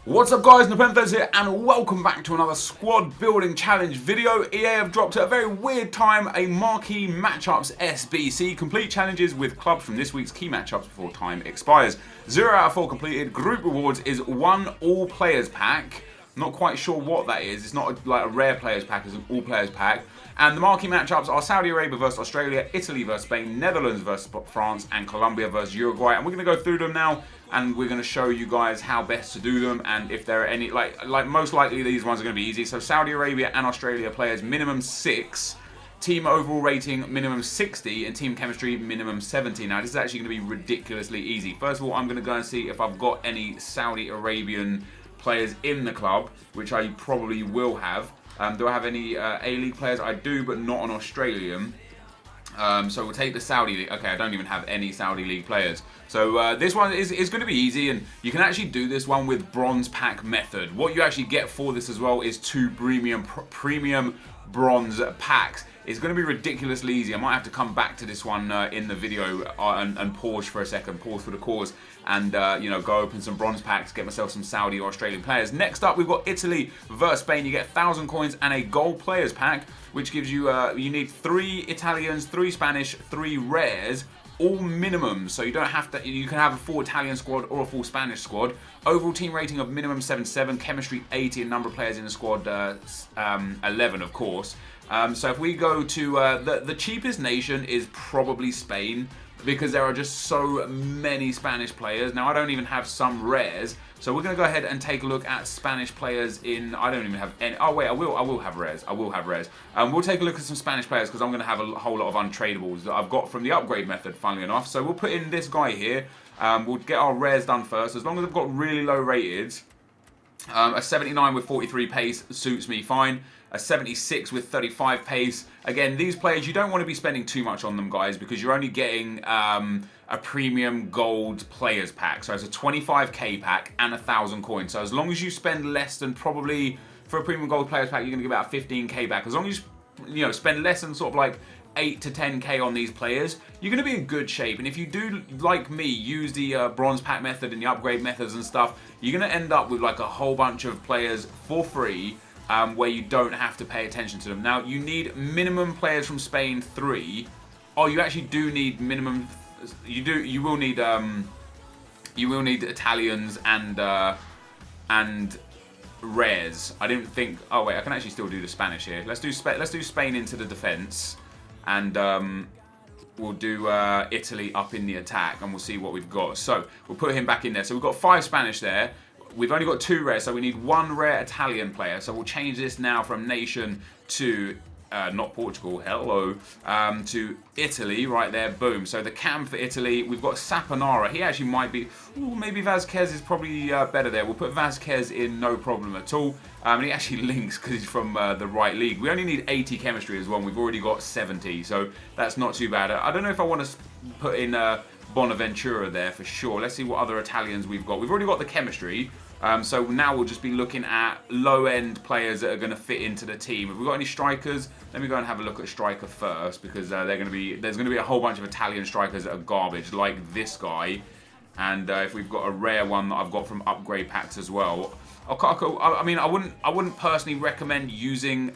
What's up guys, NepentheZ here and welcome back to another squad building challenge video. EA have dropped at a very weird time a marquee matchups SBC, complete challenges with clubs from this week's key matchups before time expires. 0 out of 4 completed. Group rewards is 1 all players pack. Not quite sure what that is. It's not like a rare players pack, it's an all players pack. And the marquee matchups are Saudi Arabia versus Australia, Italy versus Spain, Netherlands versus France, and Colombia versus Uruguay. And we're going to go through them now, and we're going to show you guys how best to do them, and if there are any, like most likely these ones are going to be easy. So Saudi Arabia and Australia players minimum 6, team overall rating minimum 60, and team chemistry minimum 70. Now this is actually going to be ridiculously easy. First of all, I'm going to go and see if I've got any Saudi Arabian players in the club, which I probably will have. Do I have any A-League players? I do, but not an Australian. So we'll take the Saudi League. Okay, I don't even have any Saudi League players. So this one is going to be easy, and you can actually do this one with bronze pack method. What you actually get for this as well is 2 premium bronze packs. It's going to be ridiculously easy. I might have to come back to this one in the video and pause for a second, pause for the cause, and you know, go open some bronze packs, get myself some Saudi or Australian players. Next up, we've got Italy versus Spain. You get 1,000 coins and a gold players pack, which gives you you need 3 Italians, 3 Spanish, 3 rares, all minimums. So you don't have to. You can have a full Italian squad or a full Spanish squad. Overall team rating of minimum 77, chemistry 80, and number of players in the squad 11, of course. So if we go to the cheapest nation is probably Spain, because there are just so many Spanish players. Now I don't even have some rares, so we're going to go ahead and take a look at Spanish players in. I don't even have any. Oh wait, I will have rares. I will have rares. We'll take a look at some Spanish players because I'm going to have a whole lot of untradables that I've got from the upgrade method, funnily enough. So we'll put in this guy here. We'll get our rares done first. As long as I've got really low rated, a 79 with 43 pace suits me fine. A 76 with 35 pace. Again, these players, you don't want to be spending too much on them, guys, because you're only getting a premium gold players pack. So it's a 25k pack and 1,000 coins. So as long as you spend less than, probably for a premium gold players pack, you're going to get about 15k back. As long as you know, spend less than sort of like 8 to 10k on these players, you're going to be in good shape. And if you do, like me, use the bronze pack method and the upgrade methods and stuff, you're going to end up with like a whole bunch of players for free, where you don't have to pay attention to them. Now you need minimum players from Spain 3. Oh, you actually do need minimum. You will need Italians and rares. I didn't think. Oh wait, I can actually still do the Spanish here. Let's do Spain into the defense, and we'll do Italy up in the attack, and we'll see what we've got. So we'll put him back in there. So we've got 5 Spanish there. We've only got 2 rares, so we need 1 rare Italian player. So we'll change this now from nation to, not Portugal, hello, to Italy, right there, boom. So the cam for Italy, we've got Saponara. He actually might be, ooh, maybe Vazquez is probably better there. We'll put Vazquez in, no problem at all. And he actually links because he's from the right league. We only need 80 chemistry as well, and we've already got 70, so that's not too bad. I don't know if I want to put in Bonaventura there for sure. Let's see what other Italians we've got. We've already got the chemistry. So now we'll just be looking at low-end players that are going to fit into the team. Have we got any strikers? Let me go and have a look at striker first, because there's going to be a whole bunch of Italian strikers that are garbage, like this guy. And if we've got a rare one that I've got from upgrade packs as well. I mean, I wouldn't personally recommend using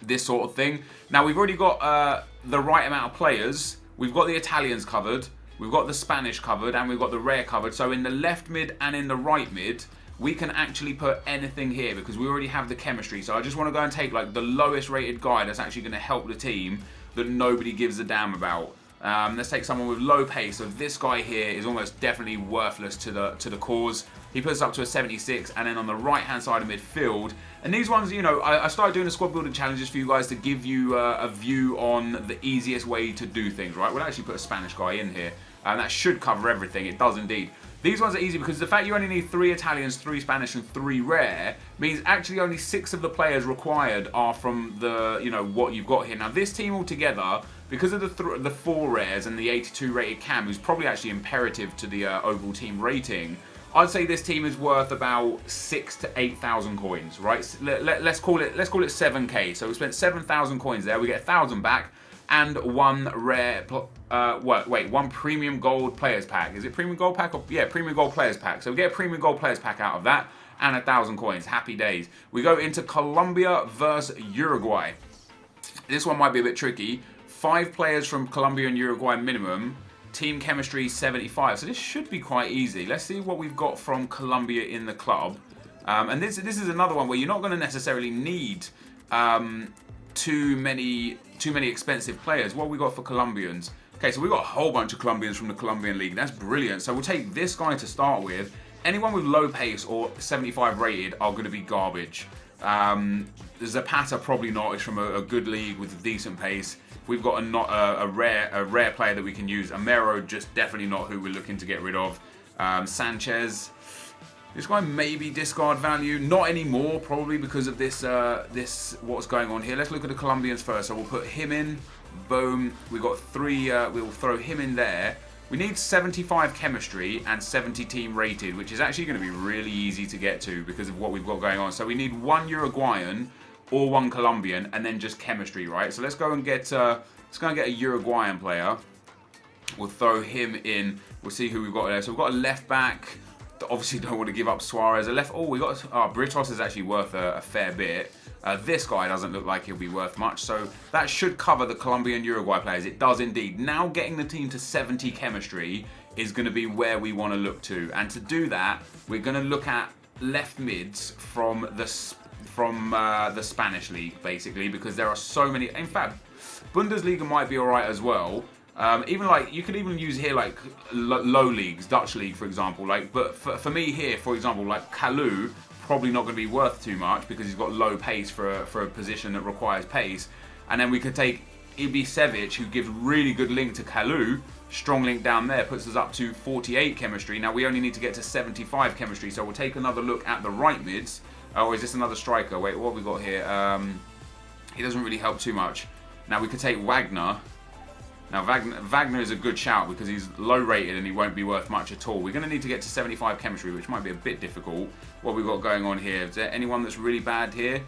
this sort of thing. Now we've already got the right amount of players. We've got the Italians covered. We've got the Spanish covered, and we've got the rare covered. So in the left mid and in the right mid, we can actually put anything here because we already have the chemistry. So I just want to go and take like the lowest rated guy that's actually going to help the team that nobody gives a damn about. Let's take someone with low pace. So this guy here is almost definitely worthless to the cause. He puts us up to a 76, and then on the right-hand side of midfield, and these ones, you know, I started doing the squad building challenges for you guys to give you a view on the easiest way to do things, right? We'll actually put a Spanish guy in here, and that should cover everything. It does indeed. These ones are easy because the fact you only need 3 Italians, 3 Spanish, and 3 rare means actually only 6 of the players required are from the, you know, what you've got here. Now this team altogether, because of the 4 rares and the 82 rated cam, who's probably actually imperative to the overall team rating, I'd say this team is worth about 6,000 to 8,000 coins, right? Let's call it 7k. So we spent 7,000 coins there. We get 1,000 back, and one rare, one premium gold players pack. Is it premium gold pack? Or, yeah, premium gold players pack. So we get a premium gold players pack out of that and 1,000 coins. Happy days. We go into Colombia versus Uruguay. This one might be a bit tricky. 5 players from Colombia and Uruguay minimum. Team chemistry 75. So this should be quite easy. Let's see what we've got from Colombia in the club. And this is another one where you're not going to necessarily need too many expensive players. What have we got for Colombians? Okay, so we've got a whole bunch of Colombians from the Colombian League. That's brilliant. So we'll take this guy to start with. Anyone with low pace or 75 rated are going to be garbage. Zapata probably not. It's from a good league with a decent pace. We've got a rare player that we can use. Amero, just definitely not who we're looking to get rid of. Sanchez. This guy may be discard value. Not anymore, probably because of this what's going on here. Let's look at the Colombians first. So we'll put him in. Boom. We've got 3. We'll throw him in there. We need 75 chemistry and 70 team rated, which is actually going to be really easy to get to because of what we've got going on. So we need 1 Uruguayan or 1 Colombian, and then just chemistry, right? So let's go and get a Uruguayan player. We'll throw him in. We'll see who we've got there. So we've got a left back. Obviously don't want to give up Suarez. Britos is actually worth a fair bit. This guy doesn't look like he'll be worth much, so that should cover the Colombia and Uruguay players. It does indeed. Now getting the team to 70 chemistry is going to be where we want to look to, and to do that, we're going to look at left mids from the Spanish league, basically, because there are so many. In fact, Bundesliga might be alright as well. Even like you could even use here like low leagues, Dutch league for example. Like, but for me here, for example, like Kalu, probably not going to be worth too much because he's got low pace for a position that requires pace. And then we could take Ibisevic, who gives really good link to Kalu. Strong link down there puts us up to 48 chemistry. Now we only need to get to 75 chemistry, so we'll take another look at the right mids. Or is this another striker? Wait, what have we got here? He doesn't really help too much. Now we could take Wagner. Now Wagner is a good shout because he's low rated and he won't be worth much at all. We're going to need to get to 75 chemistry, which might be a bit difficult. What we've got going on here. Is there anyone that's really bad here?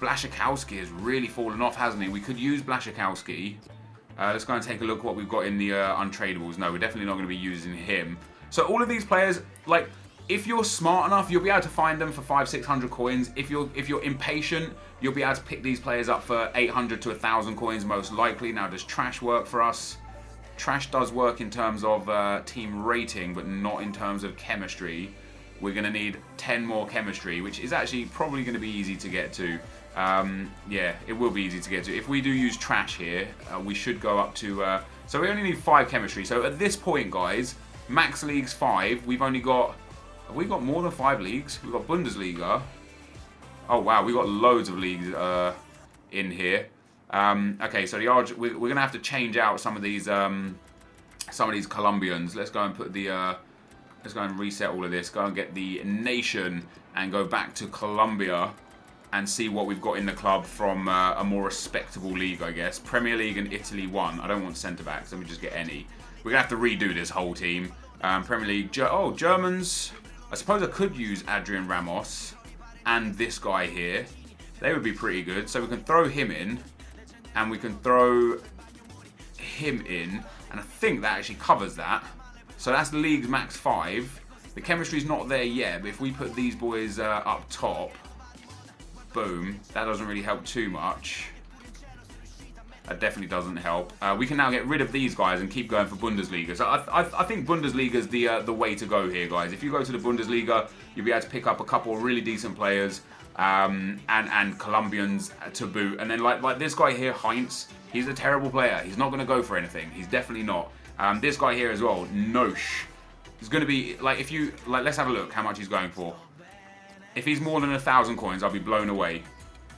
Blaszczykowski has really fallen off, hasn't he? We could use Blaszczykowski. Let's go and take a look at what we've got in the untradables. No, we're definitely not going to be using him. So all of these players, like, if you're smart enough, you'll be able to find them for 500-600 coins. If you're impatient, you'll be able to pick these players up for 800 to 1,000 coins most likely. Now, does Trash work for us? Trash does work in terms of team rating, but not in terms of chemistry. We're going to need 10 more chemistry, which is actually probably going to be easy to get to. Yeah, it will be easy to get to. If we do use Trash here, we should go up to... so we only need 5 chemistry. So at this point, guys, max leagues 5. We've only got... Have we got more than 5 leagues? We've got Bundesliga. Oh wow, we've got loads of leagues in here. Okay, so we're gonna have to change out some of these Colombians. Let's go and put the let's go and reset all of this. Go and get the nation and go back to Colombia and see what we've got in the club from a more respectable league, I guess. Premier League and Italy 1. I don't want centre backs. Let me just get any. We're gonna have to redo this whole team. Premier League. Germans. I suppose I could use Adrian Ramos and this guy here. They would be pretty good. So we can throw him in and we can throw him in. And I think that actually covers that. So that's the league's max 5. The chemistry's not there yet, but if we put these boys up top, boom, that doesn't really help too much. That definitely doesn't help. We can now get rid of these guys and keep going for Bundesliga. So I think Bundesliga is the way to go here, guys. If you go to the Bundesliga, you'll be able to pick up a couple of really decent players and Colombians to boot. And then like this guy here, Heinz, he's a terrible player. He's not going to go for anything. He's definitely not. This guy here as well, Nosh. He's going to be, like, if you, like, let's have a look how much he's going for. If he's more than 1,000 coins, I'll be blown away.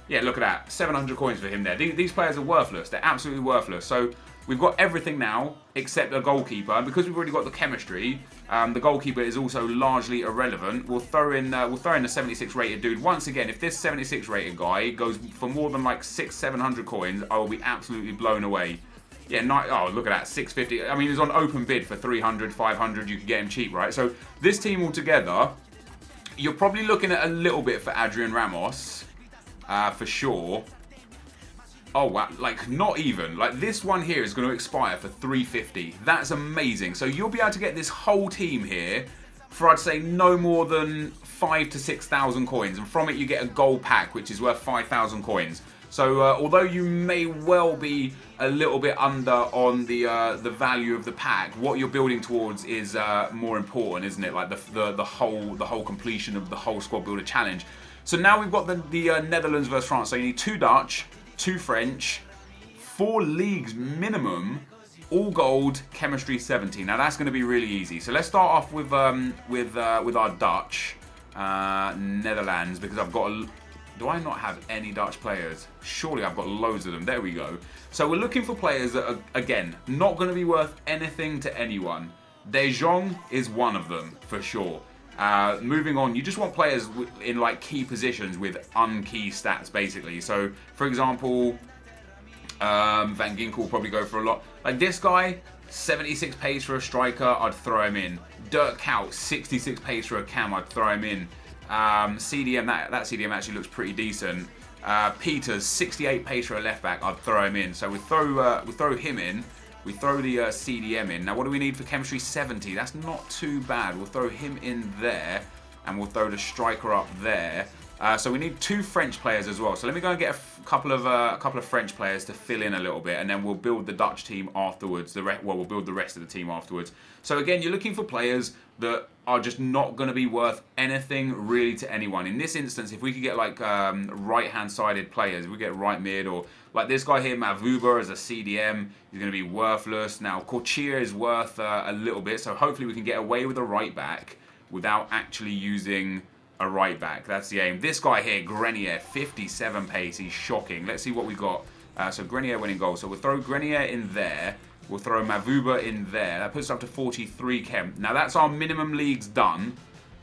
Yeah, look at that. 700 coins for him there. These players are worthless. They're absolutely worthless. So we've got everything now except a goalkeeper. And because we've already got the chemistry, the goalkeeper is also largely irrelevant. We'll throw in the 76 rated dude. Once again, if this 76 rated guy goes for more than like 600-700 coins, I will be absolutely blown away. Yeah, oh, look at that. 650. I mean, he's on open bid for 300, 500. You can get him cheap, right? So this team altogether, you're probably looking at a little bit for Adrian Ramos. For sure. Oh wow, like not even. Like this one here is going to expire for 350. That's amazing. So you'll be able to get this whole team here for, I'd say, no more than 5,000 to 6,000 coins. And from it you get a gold pack, which is worth 5,000 coins. So although you may well be a little bit under on the value of the pack, what you're building towards is more important, isn't it? Like the whole completion of the whole squad builder challenge. So now we've got the Netherlands versus France. So you need 2 Dutch, 2 French, 4 leagues minimum, all gold, chemistry 70. Now that's going to be really easy. So let's start off with our Dutch, Netherlands, because I've got a... Do I not have any Dutch players? Surely I've got loads of them. There we go. So we're looking for players that are, again, not going to be worth anything to anyone. De Jong is one of them, for sure. Moving on, you just want players in like key positions with unkey stats, basically. So, for example, Van Ginkel will probably go for a lot. Like this guy, 76 pace for a striker, I'd throw him in. Dirk Kuyt, 66 pace for a cam, I'd throw him in. CDM, that CDM actually looks pretty decent. Peters, 68 pace for a left back, I'd throw him in. So we throw him in. We throw the CDM in. Now what do we need for chemistry? 70. That's not too bad. We'll throw him in there, and we'll throw the striker up there. So we need 2 French players as well. So let me go and get a couple of French players to fill in a little bit, and then we'll build the Dutch team afterwards. We'll build the rest of the team afterwards. So again, you're looking for players that are just not going to be worth anything really to anyone. In this instance, if we could get like right-hand sided players, if we get right mid, or like this guy here, Mavuba as a CDM, he's going to be worthless. Now Corchia is worth a little bit, so hopefully we can get away with a right back without actually using a right back. That's the aim. This guy here, Grenier, 57 pace. He's shocking. Let's see what we got. So Grenier winning goal. So we'll throw Grenier in there. We'll throw Mavuba in there. That puts us up to 43 chem. Now that's our minimum leagues done.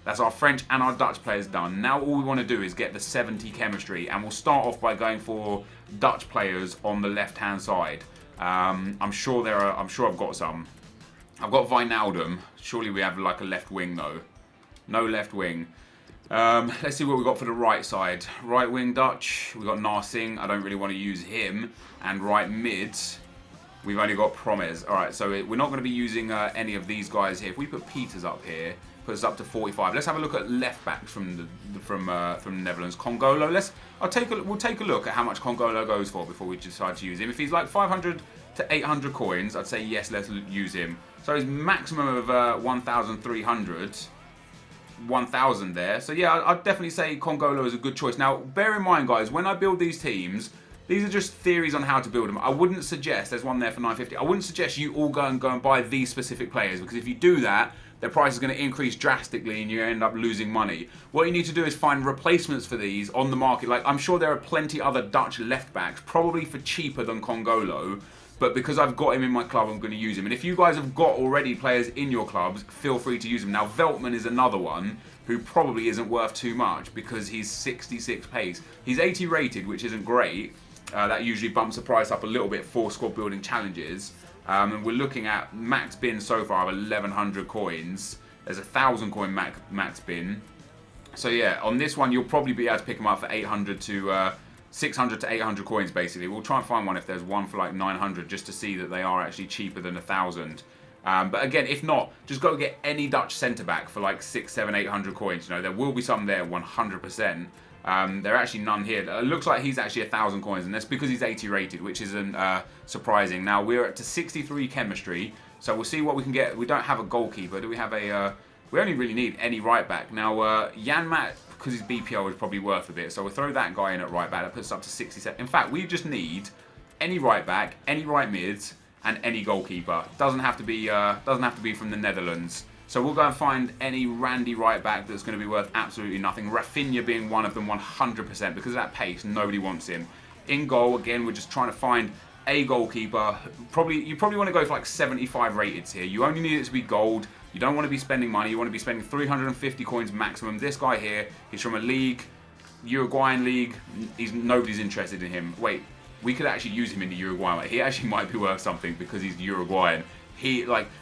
That's our French and our Dutch players done. Now all we want to do is get the 70 chemistry, and we'll start off by going for Dutch players on the left-hand side. I'm sure I've got some. I've got Wijnaldum. Surely we have like a left wing though. No left wing. Let's see what we've got for the right side. Right wing Dutch, we've got Narsing. I don't really want to use him. And right mid, we've only got Promes. Alright, so we're not going to be using any of these guys here. If we put Peters up here, puts us up to 45. Let's have a look at left backs from the Netherlands. Congolo, we'll take a look at how much Congolo goes for before we decide to use him. If he's like 500 to 800 coins, I'd say yes, let's use him. So his maximum of 1,300. 1,000 there. So yeah, I'd definitely say Congolo is a good choice. Now, bear in mind, guys, when I build these teams, these are just theories on how to build them. I wouldn't suggest, there's one there for 950, I wouldn't suggest you all go and buy these specific players, because if you do that, their price is going to increase drastically and you end up losing money. What you need to do is find replacements for these on the market. Like, I'm sure there are plenty other Dutch left backs, probably for cheaper than Congolo, but because I've got him in my club, I'm going to use him. And if you guys have got already players in your clubs, feel free to use them. Now, Veltman is another one who probably isn't worth too much because he's 66 pace. He's 80 rated, which isn't great. That usually bumps the price up a little bit for squad building challenges. And we're looking at max bin so far of 1,100 coins. There's 1,000 coin max bin. So yeah, on this one, you'll probably be able to pick them up for 800 to 600 to 800 coins, basically. We'll try and find one if there's one for like 900, just to see that they are actually cheaper than 1,000. But again, if not, just go get any Dutch centre back for like 600, 700, 800 coins. You know, there will be some there, 100%. There are actually none here. It looks like he's actually 1,000 coins, and that's because he's 80 rated, which isn't surprising. Now we're at to 63 chemistry, so we'll see what we can get. We don't have a goalkeeper. Do we have a? We only really need any right back. Now Janmaat, because his BPO is probably worth a bit, so we'll throw that guy in at right back. That puts us up to 67. In fact, we just need any right back, any right mids, and any goalkeeper. Doesn't have to be from the Netherlands. So we'll go and find any randy right back that's going to be worth absolutely nothing. Rafinha being one of them, 100%, because of that pace. Nobody wants him. In goal, again, we're just trying to find a goalkeeper. You probably want to go for like 75 rated here. You only need it to be gold. You don't want to be spending money. You want to be spending 350 coins maximum. This guy here, he's from a league, Uruguayan league. Nobody's interested in him. Wait, we could actually use him in the Uruguayan. He actually might be worth something because he's Uruguayan.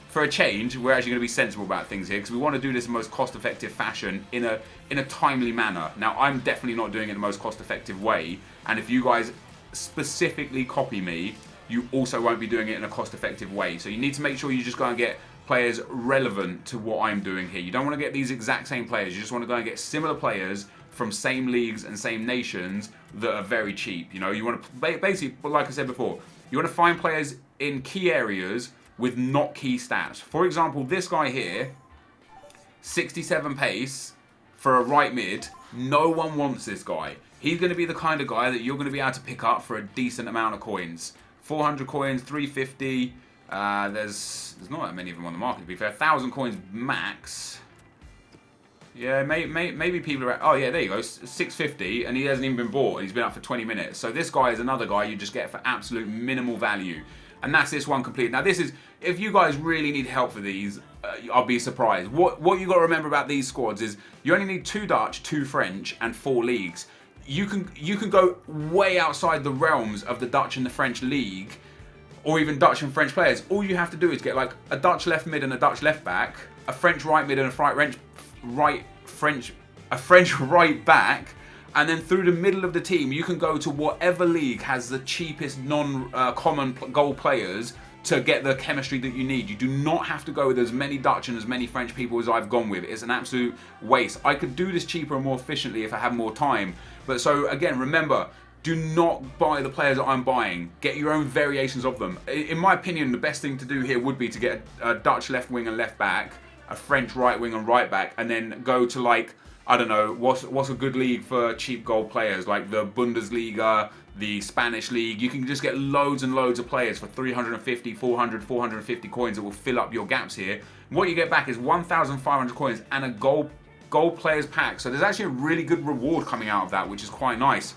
For a change, we're actually going to be sensible about things here because we want to do this in the most cost-effective fashion in a timely manner. Now, I'm definitely not doing it in the most cost-effective way, and if you guys specifically copy me, you also won't be doing it in a cost-effective way. So you need to make sure you just go and get players relevant to what I'm doing here. You don't want to get these exact same players. You just want to go and get similar players from same leagues and same nations that are very cheap. You know, you want to basically, like I said before, you want to find players in key areas with not key stats. For example, this guy here, 67 pace for a right mid. No one wants this guy. He's going to be the kind of guy that you're going to be able to pick up for a decent amount of coins. 400 coins, 350. There's not that many of them on the market, to be fair. 1,000 coins max. Yeah, maybe people are... Oh, yeah, there you go. 650, and he hasn't even been bought. He's been up for 20 minutes. So this guy is another guy you just get for absolute minimal value. And that's this one complete. Now, this is... If you guys really need help for these, I'll be surprised. What you got to remember about these squads is you only need 2 Dutch, 2 French, and 4 leagues. You can go way outside the realms of the Dutch and the French league, or even Dutch and French players. All you have to do is get like a Dutch left mid and a Dutch left back, a French right mid and a French right back, and then through the middle of the team you can go to whatever league has the cheapest non-common goal players to get the chemistry that you need. You do not have to go with as many Dutch and as many French people as I've gone with. It's an absolute waste. I could do this cheaper and more efficiently if I had more time. But so again, remember, do not buy the players that I'm buying. Get your own variations of them. In my opinion, the best thing to do here would be to get a Dutch left wing and left back, a French right wing and right back, and then go to like, I don't know, what's a good league for cheap gold players, like the Bundesliga, the Spanish league. You can just get loads and loads of players for 350, 400, 450 coins that will fill up your gaps here. What you get back is 1,500 coins and a gold players pack. So there's actually a really good reward coming out of that, which is quite nice.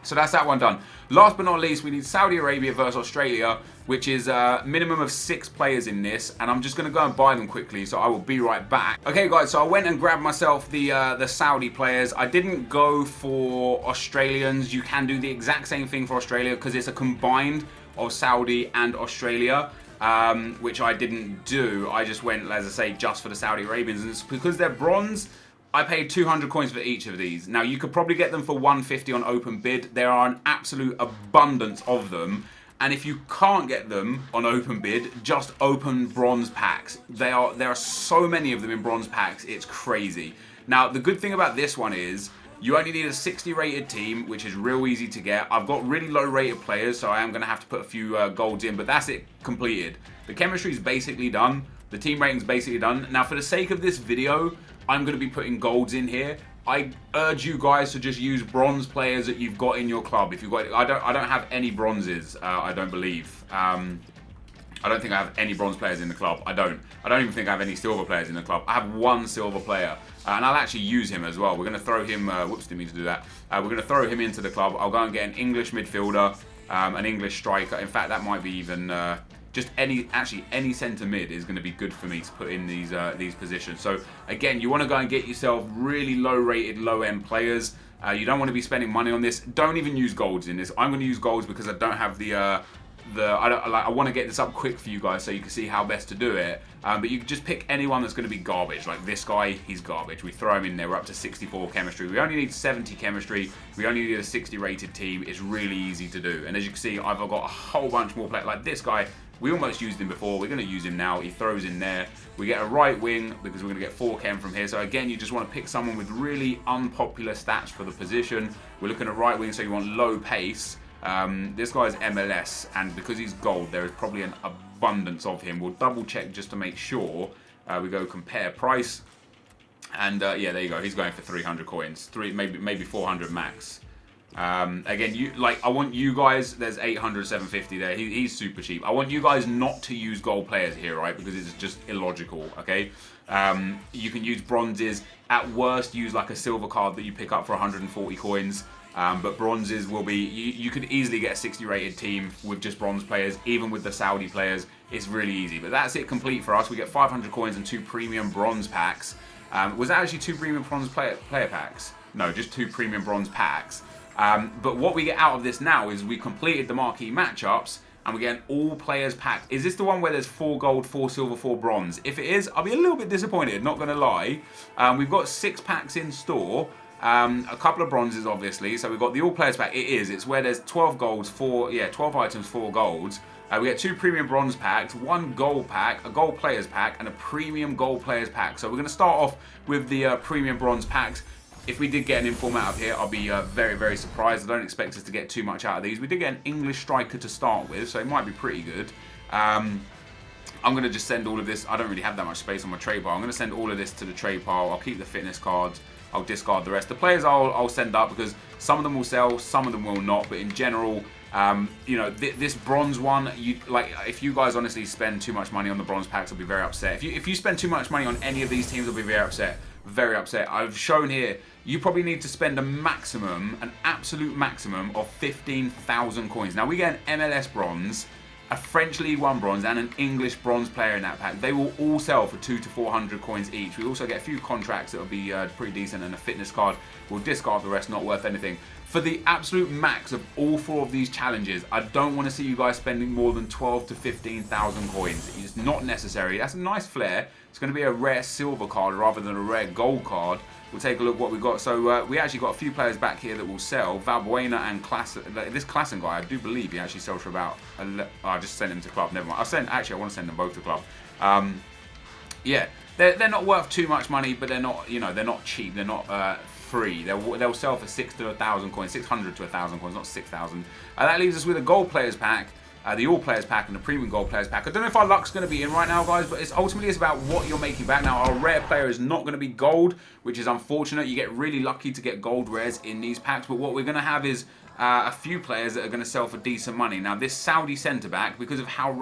So that's that one done. Last but not least, we need Saudi Arabia versus Australia, which is a minimum of 6 players in this, and I'm just going to go and buy them quickly, so I will be right back. Okay guys, so I went and grabbed myself the Saudi players. I didn't go for Australians. You can do the exact same thing for Australia because it's a combined of Saudi and Australia, which I didn't do. I just went, as I say, just for the Saudi Arabians, and it's because they're bronze. I paid 200 coins for each of these. Now, you could probably get them for 150 on open bid. There are an absolute abundance of them. And if you can't get them on open bid, just open bronze packs. There are so many of them in bronze packs, it's crazy. Now, the good thing about this one is you only need a 60 rated team, which is real easy to get. I've got really low rated players, so I am going to have to put a few golds in, but that's it completed. The chemistry is basically done. The team rating is basically done. Now, for the sake of this video, I'm going to be putting golds in here. I urge you guys to just use bronze players that you've got in your club. If you've got, I don't have any bronzes. I don't believe. I don't think I have any bronze players in the club. I don't even think I have any silver players in the club. I have 1 silver player, and I'll actually use him as well. We're going to throw him. Whoops, didn't mean to do that. We're going to throw him into the club. I'll go and get an English midfielder, an English striker. In fact, that might be even. Just any centre mid is going to be good for me to put in these positions. So again, you want to go and get yourself really low rated, low end players. You don't want to be spending money on this. Don't even use golds in this. I'm going to use golds because I don't have I want to get this up quick for you guys so you can see how best to do it. But you can just pick anyone that's going to be garbage. Like this guy, he's garbage. We throw him in there. We're up to 64 chemistry. We only need 70 chemistry. We only need a 60 rated team. It's really easy to do. And as you can see, I've got a whole bunch more players. Like this guy, we almost used him before. We're going to use him now. He throws in there. We get a right wing because we're going to get 4 chem from here. So again, you just want to pick someone with really unpopular stats for the position. We're looking at right wing, so you want low pace. This guy's MLS, and because he's gold, there is probably an abundance of him. We'll double check just to make sure. We go compare price, and yeah, there you go. He's going for 300 coins, maybe 400 max. Again, I want you guys. There's 800, 750 there. He's super cheap. I want you guys not to use gold players here, right? Because it's just illogical. Okay. You can use bronzes. At worst, use like a silver card that you pick up for 140 coins. But bronzes will be, you could easily get a 60 rated team with just bronze players, even with the Saudi players. It's really easy. But that's it complete for us. We get 500 coins and 2 premium bronze packs. Was that actually 2 premium bronze player packs? No, just 2 premium bronze packs. But what we get out of this now is we completed the marquee matchups and we get an all players pack. Is this the one where there's 4 gold, 4 silver, 4 bronze? If it is, I'll be a little bit disappointed, not going to lie. We've got 6 packs in store. A couple of bronzes, obviously. So we've got the all players pack. It's where there's 12 golds, 12 items, 4 golds. We get 2 premium bronze packs, 1 gold pack, a gold players pack, and a premium gold players pack. So we're going to start off with the premium bronze packs. If we did get an inform out of here, I'll be very, very surprised. I don't expect us to get too much out of these. We did get an English striker to start with, so it might be pretty good. I'm going to just send all of this. I don't really have that much space on my trade pile. I'm going to send all of this to the trade pile. I'll keep the fitness cards. I'll discard the rest. The players I'll send up because some of them will sell, some of them will not. But in general, you know, this bronze one, if you guys honestly spend too much money on the bronze packs, I'll be very upset. If you spend too much money on any of these teams, I'll be very upset. Very upset. I've shown here, you probably need to spend a maximum, an absolute maximum of 15,000 coins. Now we get an MLS bronze, a French League 1 bronze, and an English bronze player in that pack. They will all sell for 200 to 400 coins each. We also get a few contracts that will be pretty decent, and a fitness card. We'll discard the rest, not worth anything. For the absolute max of all 4 of these challenges, I don't want to see you guys spending more than 12 to 15,000 coins. It's not necessary. That's a nice flair. It's going to be a rare silver card rather than a rare gold card. We'll take a look what we got. So we actually got a few players back here that will sell. Valbuena and this Klassen guy, I do believe he actually sells for about... I just sent him to club. Never mind. Actually, I want to send them both to club. Yeah, they're not worth too much money, but they're not, you know, they're not cheap. They're not free. They'll sell for 600 to 1,000 coins, 600 to 1,000 coins, not 6,000. That leaves us with a gold players pack. The all players pack and the premium gold players pack. I don't know if our luck's going to be in right now, guys, but ultimately it's about what you're making back. Now, our rare player is not going to be gold, which is unfortunate. You get really lucky to get gold rares in these packs, but what we're going to have is a few players that are going to sell for decent money. Now, this Saudi centre-back, because of how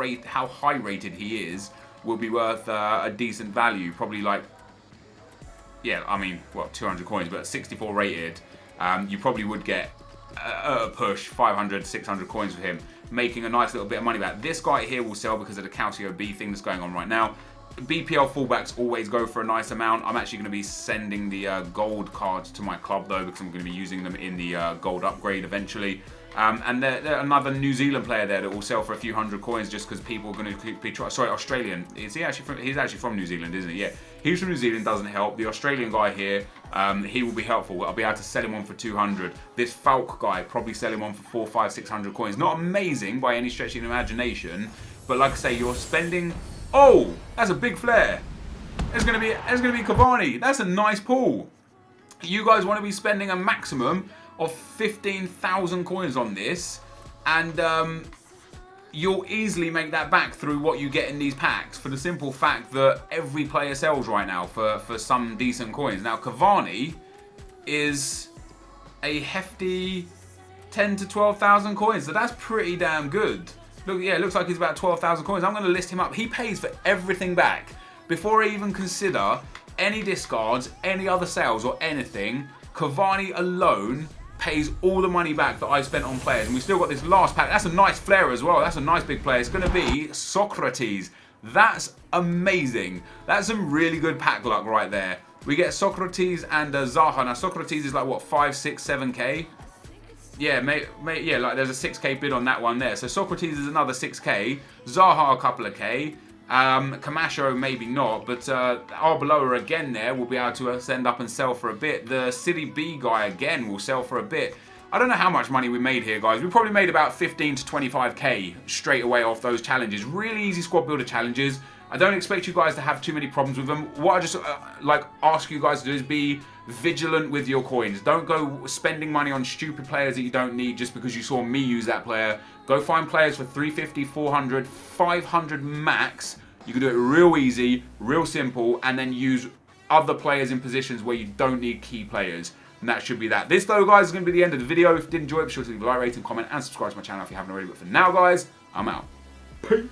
high rated he is, will be worth a decent value. Probably like, yeah, I mean, what, 200 coins, but 64 rated, you probably would get a push, 500, 600 coins for him, making a nice little bit of money back. This guy here will sell because of the Calcio B thing that's going on right now. BPL fullbacks always go for a nice amount. I'm actually going to be sending the gold cards to my club though, because I'm going to be using them in the gold upgrade eventually. And there's another New Zealand player there that will sell for a few hundred coins just because people are going to be sorry, Australian. Is he actually from? He's actually from New Zealand, isn't he? Yeah, he's from New Zealand. Doesn't help. The Australian guy here, he will be helpful. I'll be able to sell him on for 200. This Falk guy, probably sell him on for 400, 500, 600 coins. Not amazing by any stretch of the imagination, but like I say, you're spending. Oh, that's a big flare. There's going to be Cavani. That's a nice pull. You guys want to be spending a maximum of 15,000 coins on this, and you'll easily make that back through what you get in these packs, for the simple fact that every player sells right now for some decent coins. Now, Cavani is a hefty 10 to 12,000 coins, so that's pretty damn good. Look, yeah, it looks like he's about 12,000 coins. I'm going to list him up. He pays for everything back before I even consider any discards, any other sales or anything. Cavani alone pays all the money back that I spent on players. And we still got this last pack. That's a nice flare as well. That's a nice big player. It's going to be Socrates. That's amazing. That's some really good pack luck right there. We get Socrates and Zaha. Now, Socrates is like, what, 5, 6, 7k? Yeah, yeah, like there's a 6k bid on that one there. So Socrates is another 6k. Zaha a couple of k. Camacho maybe not, but Arbeloa again there will be able to send up and sell for a bit. The City B guy again will sell for a bit. I don't know how much money we made here, guys. We probably made about 15 to 25k straight away off those challenges. Really easy squad builder challenges. I don't expect you guys to have too many problems with them. What I just ask you guys to do is be vigilant with your coins. Don't go spending money on stupid players that you don't need just because you saw me use that player. Go find players for 350, 400, 500 max. You can do it real easy, real simple, and then use other players in positions where you don't need key players. And that should be that. This, though, guys, is going to be the end of the video. If you did enjoy it, be sure to leave a like, rating, comment, and subscribe to my channel if you haven't already. But for now, guys, I'm out. Peace.